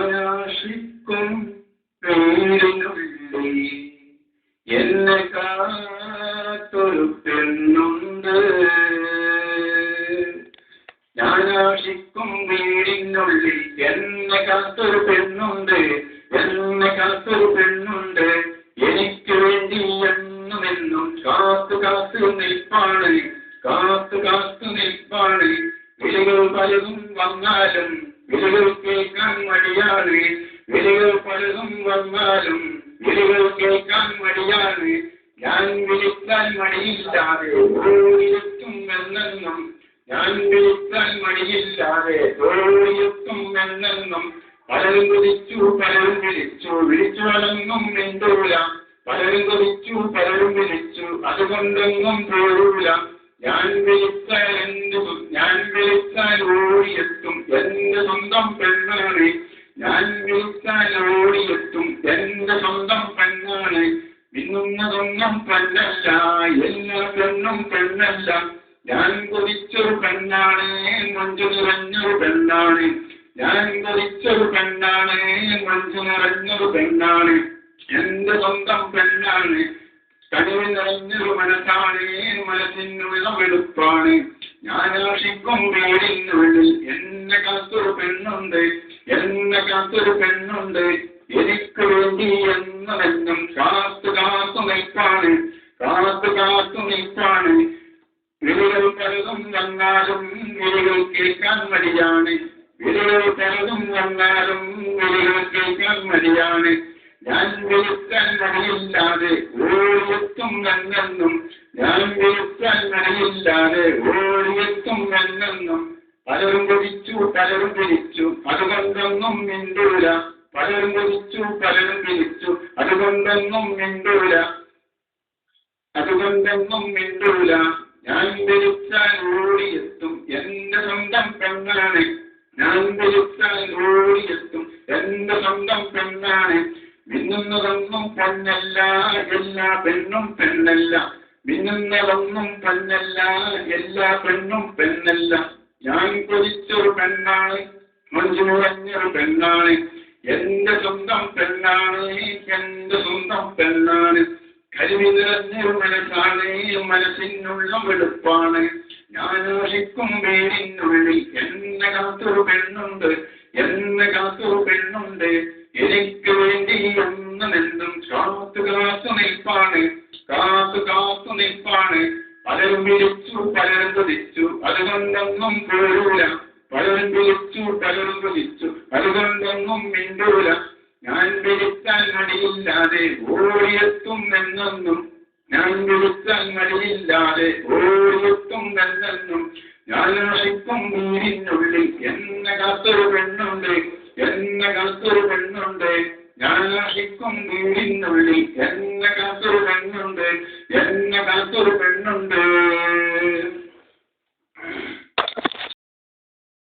ഞാനാശിക്കും വീടിനുള്ളിൽ എന്നെ കാത്തൊരു പെണ്ണുണ്ട്. ഞാനാശിക്കും വീടിനുള്ളിൽ എന്നെ കാത്തൊരു പെണ്ണുണ്ട്, എന്നെ കാത്തൊരു പെണ്ണുണ്ട്. എനിക്ക് വേണ്ടി എന്നുമെന്നും കാത്തു കാത്തു നിൽപ്പാണ്, കാത്തു കാത്തു നിൽപ്പാണ്. വിളികൾ പലതും വന്നാലും വിളികൾ കേൾക്കാൻ മടിയാണ്, വിളികൾ പലതും വന്നാലും വിളികൾ കേൾക്കാൻ മടിയാണ്. ഞാൻ വിളിക്കാൻ മടിയില്ലാതെ ഓടിയെത്തും എന്നെന്നും, ഞാൻ വിളിക്കാൻ മടിയില്ലാതെ ഓടിയെത്തും എന്നെന്നും. പലരും വിളിച്ചു പലരും വിളിച്ചു, വിളിച്ചു വളർന്നും മിണ്ടൂല. പലരും വിളിച്ചു പലരും വിളിച്ചു, അതുകൊണ്ടൊന്നും പോരൂല. ഞാൻ വിളിച്ചാൽ ഓടിയെത്തും എന്റെ സ്വന്തം പെണ്ണാണ്, ഞാൻ വിളിച്ചാൽ ഓടിയെത്തും എന്റെ സ്വന്തം പെണ്ണാണ്. മിന്നുന്നതൊന്നും പെണ്ണല്ല, എല്ലാ പെണ്ണും പെണ്ണല്ല. ഞാൻ കൊതിച്ചൊരു പെണ്ണാണ്, മഞ്ജു നിറഞ്ഞൊരു പെണ്ണാണ്. ഞാൻ കൊതിച്ചൊരു പെണ്ണാണ്, മഞ്ജു നിറഞ്ഞൊരു പെണ്ണാണ്. എന്റെ സ്വന്തം പെണ്ണാണ്. കനിവ് നിറഞ്ഞൊരു മനസ്സാണ്, മനസ്സിനുള്ള വെളുപ്പാണ്. ഞാനാശിക്കും വീടിനുള്ളിൽ എന്നെ കാത്തൊരു പെണ്ണുണ്ട്, എന്നെ കാത്തൊരു പെണ്ണുണ്ട്. എനിക്ക് വേണ്ടി എന്നെന്നും കാത്തു കാത്തു നിൽപ്പാണ്, കാത്തു കാത്തു നിൽപ്പാണ്. വിളികൾ പലതും വന്നാലും വിളികൾ കേൾക്കാൻ മടിയാണ്, വിളികൾ പലതും വന്നാലും വിളികൾ കേൾക്കാൻ മടിയാണ്. ഞാൻ വിളിക്കാൻ മടിയില്ലാതെ ഓടിയെത്തും എന്നെന്നും, ഞാൻ വിളിക്കാൻ മടിയില്ലാതെ ഓടിയെത്തും എന്നെന്നും. പലരും വിളിച്ചു പലരും വിളിച്ചു, അതുകൊണ്ടൊന്നും മിണ്ടൂല. പലരും വിളിച്ചു പലരും വിളിച്ചു, അതുകൊണ്ടൊന്നും മിണ്ടൂല, അതുകൊണ്ടൊന്നും മിണ്ടൂല. ഞാൻ വിളിച്ചാൽ ഓടിയെത്തും എന്റെ സ്വന്തം പെണ്ണാണ്, ഞാൻ വിളിച്ചാൽ ഓടിയെത്തും എന്റെ സ്വന്തം പെണ്ണാണ്. മിന്നുന്നതൊന്നും പെണ്ണല്ല, എല്ലാ പെണ്ണും പെണ്ണല്ല. മിന്നുന്നതൊന്നും പെണ്ണല്ല, എല്ലാ പെണ്ണും പെണ്ണല്ല. ഞാൻ കൊതിച്ചൊരു പെണ്ണാണ്, മഞ്ജു നിറഞ്ഞൊരു പെണ്ണാണ്. എന്റെ സ്വന്തം പെണ്ണാണ്, എന്റെ സ്വന്തം പെണ്ണാണ്. കരുവി നിറഞ്ഞൊരു മനസ്സാണ്, മനസ്സിനുള്ള വെളുപ്പാണ്. ഞാനാശിക്കും വീടിനുള്ളിൽ എന്നെ കാത്തൊരു പെണ്ണുണ്ട്, എന്നെ കാത്തൊരു പെണ്ണുണ്ട്. എനിക്ക് വേണ്ടി എന്നെന്നും കാത്തു കാത്തു നിൽപ്പാണ്, കാത്തു കാത്തു നിൽപ്പാണ്. പലരും വിളിച്ചു പലരും കൊതിച്ചു, അതുകൊണ്ടൊന്നും പോരൂല. പലരും വിളിച്ചു പലരും കൊതിച്ചു, അതുകൊണ്ടൊന്നും മിണ്ടൂല. ഞാൻ വിളിച്ചാൽ മടിയില്ലാതെ ഓടിയെത്തും എന്നെന്നും, ഞാൻ വിളിച്ചാൽ മടിയില്ലാതെ ഓടിയെത്തും എന്നെന്നും. ഞാനാശിക്കും വീടിനുള്ളിൽ എന്നെ കാത്തൊരു പെണ്ണുണ്ട്, എന്നെ കാത്തൊരു പെണ്ണുണ്ട്. ഞാനാശിക്കും വീടിനുള്ളിൽ എന്നെ കാത്തൊരു പെണ്ണുണ്ട്, എന്നെ കാത്തൊരു പെണ്ണുണ്ട്.